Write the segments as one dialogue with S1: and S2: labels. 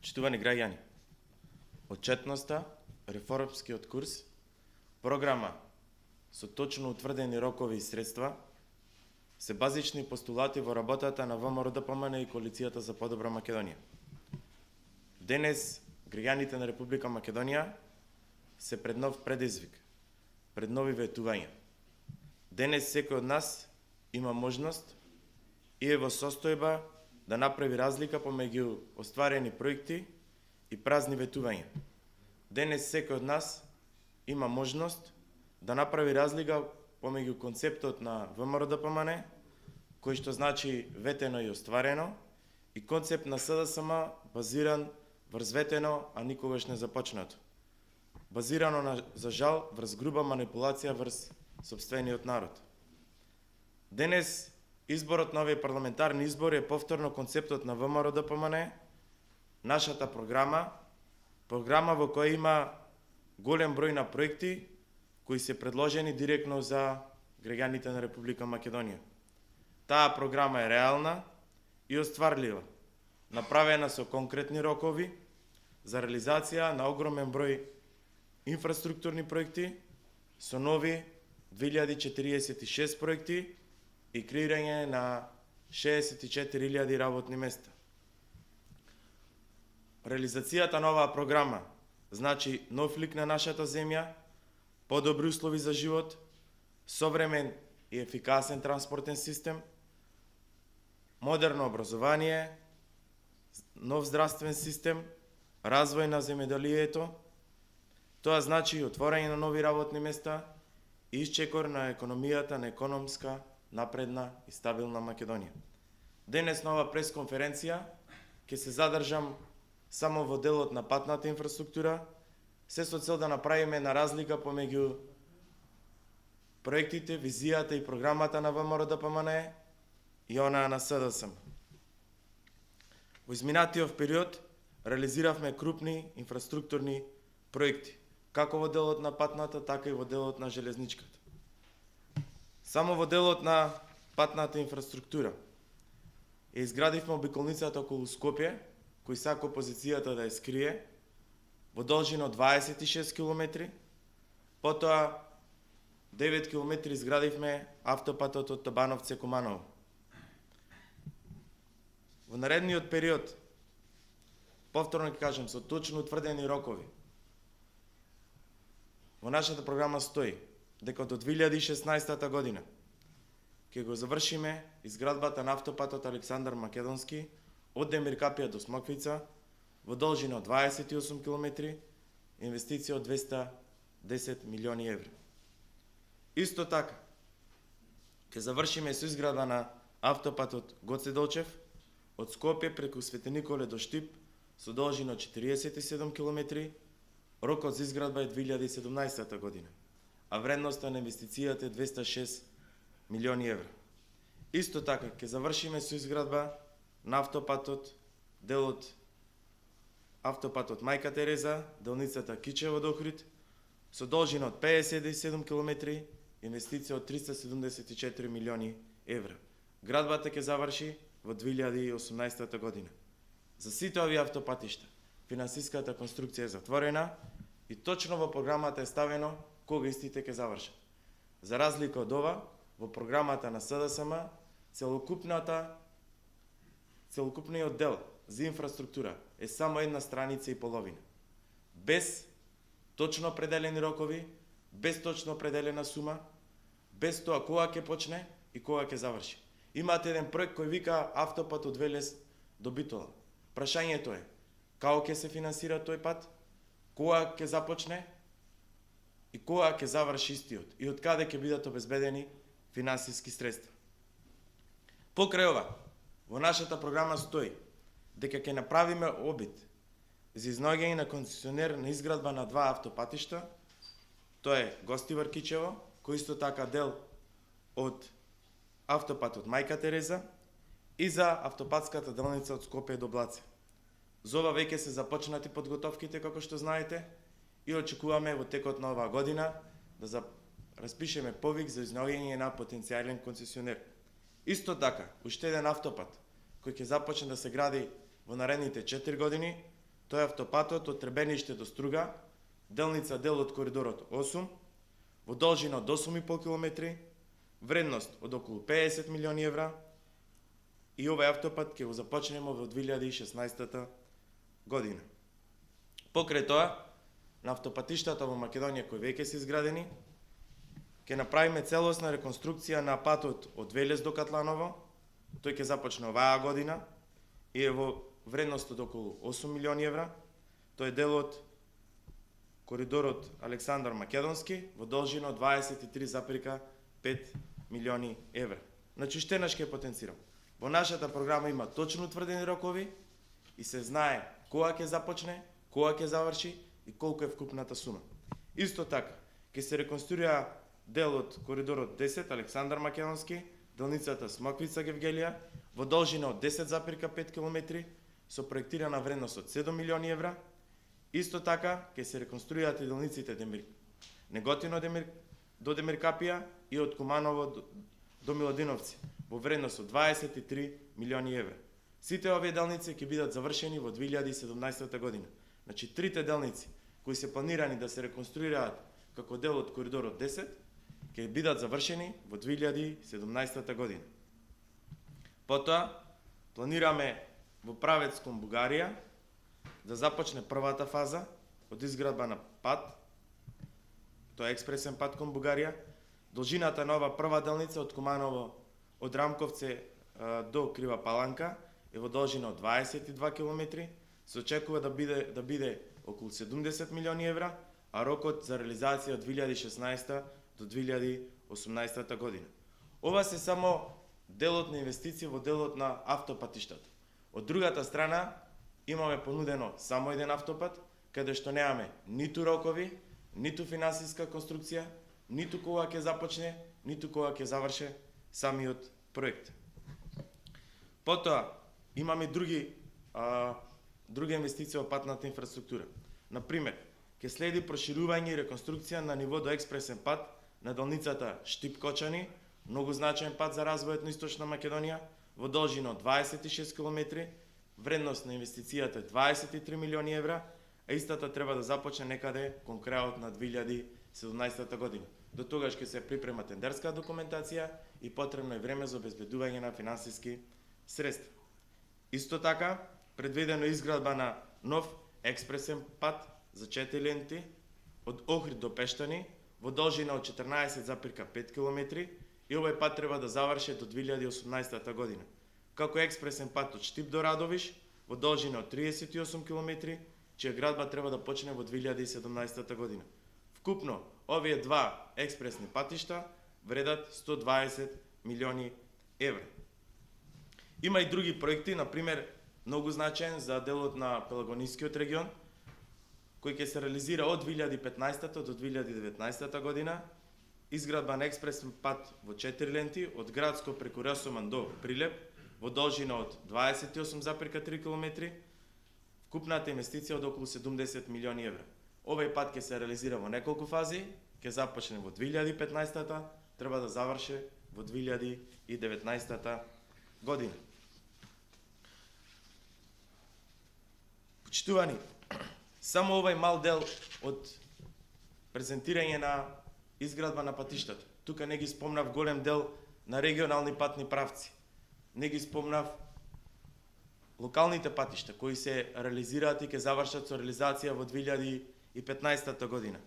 S1: Почитувани граѓани, отчетноста, реформскиот курс, програма со точно утврдени рокови и средства се базични постулати во работата на ВМРО-ДПМН и Коалицијата за подобра Македонија. Денес граѓаните на Република Македонија се пред нов предизвик, пред нови ветувања. Денес секој од нас има можност и е во состојба да направи разлика помеѓу остварени проекти и празни ветувања. Денес секој од нас има можност да направи разлика помеѓу концептот на ВМРО-ДПМН, кој што значи ветено и остварено, и концепт на СДСМ базиран врз ветено, а никогаш не започнато. Базирано за жал врз груба манипулација врз сопствениот народ. Денес изборот на овие парламентарни избори е повторно концептот на ВМРО-ДПМН, нашата програма во која има голем број на проекти кои се предложени директно за граѓаните на Република Македонија. Таа програма е реална и остварлива, направена со конкретни рокови за реализација на огромен број инфраструктурни проекти, со нови 2046 проекти и креирање на 64.000 работни места. Реализацијата на оваа програма значи нов лик на нашата земја, подобри услови за живот, современ и ефикасен транспортен систем, модерно образование, нов здравствен систем, развој на земјоделието. Тоа значи отворање на нови работни места и исчекор на економијата на економска, напредна и стабилна Македонија. Денес на оваа пресконференција ќе се задржам само во делот на патната инфраструктура, се со цел да направиме на разлика помеѓу проектите, визијата и програмата на ВМРО-ДПМН и онаа на СДСМ. Во изминатиот период реализиравме крупни инфраструктурни проекти, како во делот на патната, така и во делот на железничката. Само во делот на патната инфраструктура изградивме обиколницата околу Скопје, кој сака опозицијата да ја скрие, во должина од 26 км, потоа 9 км изградивме автопатот од Табановце-Куманово. Во наредниот период, повторно ќе кажам, со точно утврдени рокови, во нашата програма стои дека до 2016 година ќе го завршиме изградбата на автопатот Александар Македонски од Демиркапија до Смоквица во должина од 28 км, инвестиција од 210 милиони евра. Исто така, ќе завршиме со изграда на автопатот Гоце Делчев од Скопје преку Свети Николе до Штип со должина од 47 км, рокот за изградба е 2017 година, а вредноста на инвестицијата е 206 милиони евра. Исто така, ќе завршиме со изградба на автопатот, делот автопатот Мајка Тереза, делницата Кичево до Охрид, со должина од 57 км, инвестиција од 374 милиони евра. Градбата ќе заврши во 2018 година. За сите овие автопатишта, финансиската конструкција е затворена и точно во програмата е ставено кога истите ќе завршат. За разлика од ова, во програмата на СДСМ, целокупниот дел за инфраструктура е само една страница и половина. Без точно определени рокови, без точно определена сума, без тоа кога ќе почне и кога ќе заврши. Имате еден проект кој вика автопат од Велес до Битола. Прашањето е, како ќе се финансира тој пат, кога ќе започне и кога ќе заврши истиот и од каде ќе бидат обезбедени финансиски средства. Покрај ова, во нашата програма стои дека ќе направиме обид за изнаоѓање на концесионер на изградба на два автопатишта, тоа е Гостивар Кичево, кој исто така дел од автопатот Мајка Тереза и за автопатската делница од Скопје до Блаце. За ова веќе се започнати подготовките, како што знаете, и очекуваме во текот на оваа година да распишеме повик за изнаоѓање на потенцијален концесионер. Исто така, уште еден автопат кој ќе започне да се гради во наредните 4 години, Тоа е автопатот од Требениште до Струга, делница дел од коридорот 8, во должина од 8,5 км, вредност од околу 50 милиони евра, и овој автопат ќе го започнеме во 2016 година. Покрај тоа, на автопатиштата во Македонија кои веќе се изградени, ќе направиме целосна реконструкција на патот од Велес до Катланово. Тој ќе започне оваа година и е во вредност од околу 8 милиони евра. Тој е дел од коридорот Александар Македонски во должина од 23,5 милиони евра. Значи, штенаш ќе потенцирам. Во нашата програма има точно утврдени рокови и се знае кога ќе започне, кога ќе заврши и колку е вкупната сума. Исто така, ќе се реконструира дел од коридорот 10 Александар Македонски, делницата Смоквица Гевгелија, во должина од 10,5 км, со проектирана вредност од 7 милиони евра. Исто така, ќе се реконструираат и делниците Неготино до Демиркапија и од Куманово до Миладиновци, во вредност од 23 милиони евра. Сите овие делници ќе бидат завршени во 2017 година. Значи, трите делници кои се планирани да се реконструираат како дел од коридорот 10, ќе бидат завршени во 2017 година. Потоа, планираме во правец кон Бугарија да започне првата фаза од изградба на пат, тоа е експресен пат кон Бугарија. Должината на ова прва делница од Куманово, од Рамковце до Крива Паланка е во должина од 22 км, се очекува да биде околу 70 милиони евра, а рокот за реализација од 2016 до 2018 година. Ова се само делот на инвестиција во делот на автопатиштата. Од другата страна, имаме понудено само еден автопат, каде што немаме ниту рокови, ниту финансиска конструкција, ниту кога ќе започне, ниту кога ќе заврше самиот проект. Потоа, имаме други инвестиции во патната инфраструктура. Например, ќе следи проширување и реконструкција на ниво до експресен пат на делницата Штип-Кочани, многу значаен пат за развојот на Источна Македонија, во должина од 26 км, вредност на инвестицијата е 23 милиони евра, а истата треба да започне некаде кон крајот на 2017 година. До тогаш ќе се припрема тендерска документација и потребно е време за обезбедување на финансиски средства. Исто така, предвидено е изградба на нов експресен пат за 4 ленти од Охрид до Пештани во должина од 14,5 км и овој пат треба да заврши до 2018 година. Како експресен пат од Штип до Радовиш во должина од 38 км, чија градба треба да почне во 2017 година. Вкупно, овие два експресни патишта вредат 120 милиони евра. Има и други проекти, например, многу значаен за делот на Пелагонискиот регион, кој ќе се реализира од 2015 до 2019 година, изградба на експресен пат во 4 ленти од Градско преку Росоман до Прилеп во должина од 28,3 км, вкупната инвестиција од околу 70 милиони евра. Овој пат ќе се реализира во неколку фази, ќе започне во 2015, треба да заврши во 2019 година. Почитувани, само овој мал дел од презентирање на изградба на патиштата. Тука не ги спомнав голем дел на регионални патни правци. Не ги спомнав локалните патишта кои се реализираат и ќе завршат со реализација во 2015 година.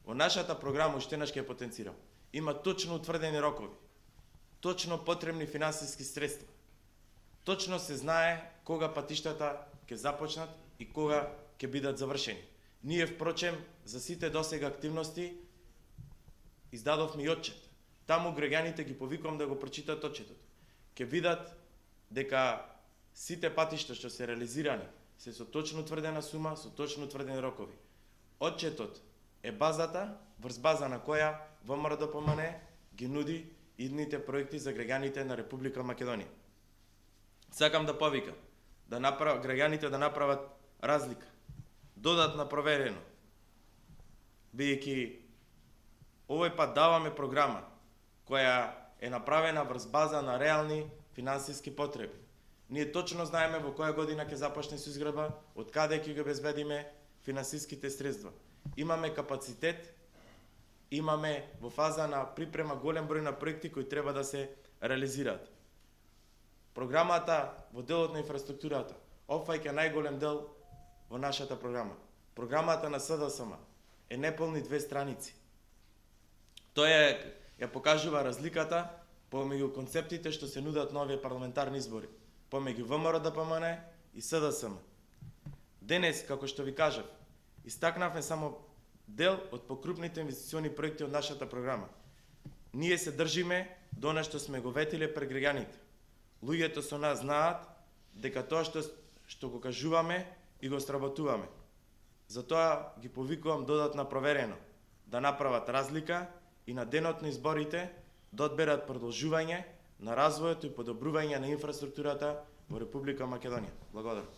S1: Во нашата програма уште еднаш ќе потенцирам. Има точно утврдени рокови, точно потребни финансиски средства. Точно се знае кога патиштата ќе започнат и кога ќе бидат завршени. Ние, впрочем, за сите досега активности издадовме и отчет. Таму граѓаните ги повикувам да го прочитат отчетот. Ќе видат дека сите патишта што се реализирани се со точно утврдена сума, со точно утврдени рокови. Отчетот е базата, врз база на која ВМРО-ДПМН ги нуди идните проекти за граѓаните на Република Македонија. Сакам да повикам граѓаните да направат разлика, додатно проверено, бидејќи овој пат даваме програма која е направена врз база на реални финансиски потреби. Ние точно знаеме во која година ќе започне со изградба, од каде ќе го обезбедиме финансиските средства. Имаме капацитет, имаме во фаза на припрема голем број на проекти кои треба да се реализираат. Програмата во делот на инфраструктурата опфаќа најголем дел во нашата програма. Програмата на СДСМ е неполни 2 страници. Тоа ја покажува разликата помеѓу концептите што се нудат на овие парламентарни избори, помеѓу ВМРО ДПМН и СДСМ. Денес, како што ви кажав, истакнавме само дел од покрупните инвестициони проекти од нашата програма. Ние се држиме до она што сме го ветиле пред граѓаните. Луѓето со нас знаат дека тоа што го кажуваме и го сработуваме. Затоа ги повикувам додатно проверено да направат разлика и на денот на изборите да одберат продолжување на развојот и подобрување на инфраструктурата во Република Македонија. Благодарам.